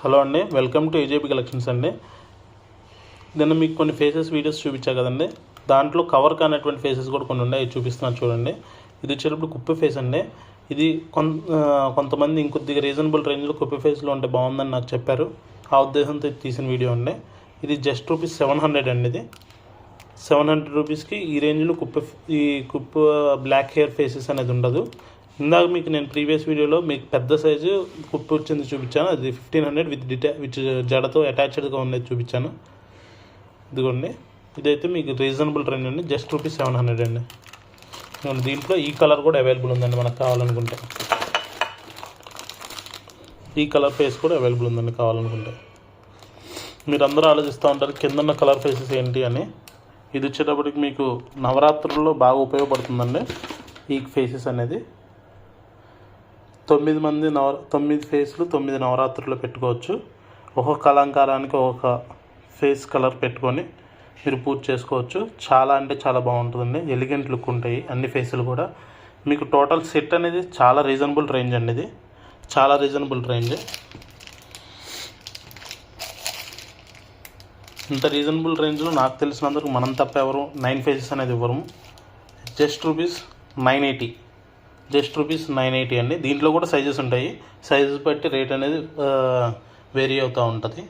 Hello అండి, welcome to AJP collections అండి. నిన్న మీకు కొన్ని ఫేసెస్ వీడియోస్ చూపించా కదండి. దాంట్లో కవర్ కానటువంటి ఫేసెస్ కూడా కొన్ని ఉన్నాయి, చూపిస్తున్నాను చూడండి. ఇది వచ్చేటప్పుడు కుప్పి ఫేస్ అండి. ఇది కొంతమంది ఇంకొద్దిగా రీజనబుల్ రేంజ్లో కుప్పి ఫేస్లో ఉంటే బాగుందని నాకు చెప్పారు. ఆ ఉద్దేశంతో తీసిన వీడియో అండి. ఇది జస్ట్ ₹700 అండి. ఇది ₹700కి ఈ రేంజ్లో ఈ కుప్ప బ్లాక్ హెయిర్ ఫేసెస్ అనేది ఉండదు. ఇందాక మీకు నేను ప్రీవియస్ వీడియోలో మీకు పెద్ద సైజు కుప్పి వచ్చింది చూపించాను. అది 1500 విత్ జడతో అటాచ్డ్గా ఉన్నది చూపించాను. ఇదిగోండి, ఇదైతే మీకు రీజనబుల్ రేంజ్ అండి. జస్ట్ ₹700 అండి. దీంట్లో ఈ కలర్ కూడా అవైలబుల్ ఉందండి. మనకు కావాలనుకుంటే ఈ కలర్ ఫేస్ కూడా అవైలబుల్ ఉందండి కావాలనుకుంటే. మీరు అందరూ ఆలోచిస్తూ ఉంటారు కిందన్న కలర్ ఫేసెస్ ఏంటి అని. ఇది వచ్చేటప్పటికి మీకు నవరాత్రుల్లో బాగా ఉపయోగపడుతుందండి ఈ ఫేసెస్ అనేది. 9 ఫేస్లు 9 నవరాత్రుల్లో పెట్టుకోవచ్చు. ఒక్కొక్క అలంకారానికి ఒక్కొక్క ఫేస్ కలర్ పెట్టుకొని మీరు పూజ చేసుకోవచ్చు. చాలా అంటే చాలా బాగుంటుందండి. ఎలిగెంట్ లుక్ ఉంటాయి అన్ని ఫేసులు కూడా. మీకు టోటల్ సెట్ అనేది చాలా రీజనబుల్ రేంజ్ అండి. ఇది చాలా రీజనబుల్ రేంజ్. ఇంత రీజనబుల్ రేంజ్లో నాకు తెలిసినందుకు మనం తప్ప ఎవరు 9 ఫేసెస్ అనేది ఇవ్వరు. జస్ట్ ₹980 అండి. దీంట్లో కూడా సైజెస్ ఉంటాయి. సైజెస్ బట్టి రేట్ అనేది వేరీ అవుతూ ఉంటుంది.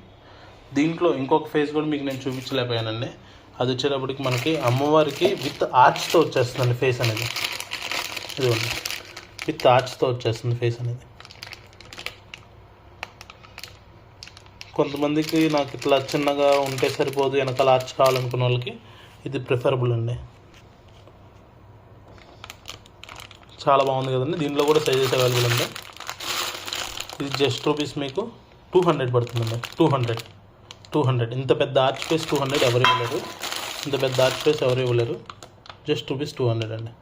దీంట్లో ఇంకొక ఫేస్ కూడా మీకు నేను చూపించలేకపోయానండి. అది వచ్చేటప్పటికి మనకి అమ్మవారికి విత్ ఆర్చ్తో వచ్చేస్తుందండి ఫేస్ అనేది. ఇదిగోండి, విత్ ఆర్చ్తో వచ్చేస్తుంది ఫేస్ అనేది. కొంతమందికి నాకు ఇట్లా చిన్నగా ఉంటే సరిపోదు, వెనకాల ఆర్చ్ కావాలనుకున్న వాళ్ళకి ఇది ప్రిఫరబుల్ అండి. చాలా బాగుంది కదండి. దీంట్లో కూడా సైజెస్ అవైలబుల్ ఉంది. ఇది జస్ట్ మీకు 200 పడుతుందండి. 200 ఇంత పెద్ద ఆర్చ్ ఫేస్ 200 ఎవరు ఇవ్వలేరు. ఇంత పెద్ద ఆర్చ్ ఫేస్ ఎవరు ఇవ్వలేరు. జస్ట్ ₹200 అండి.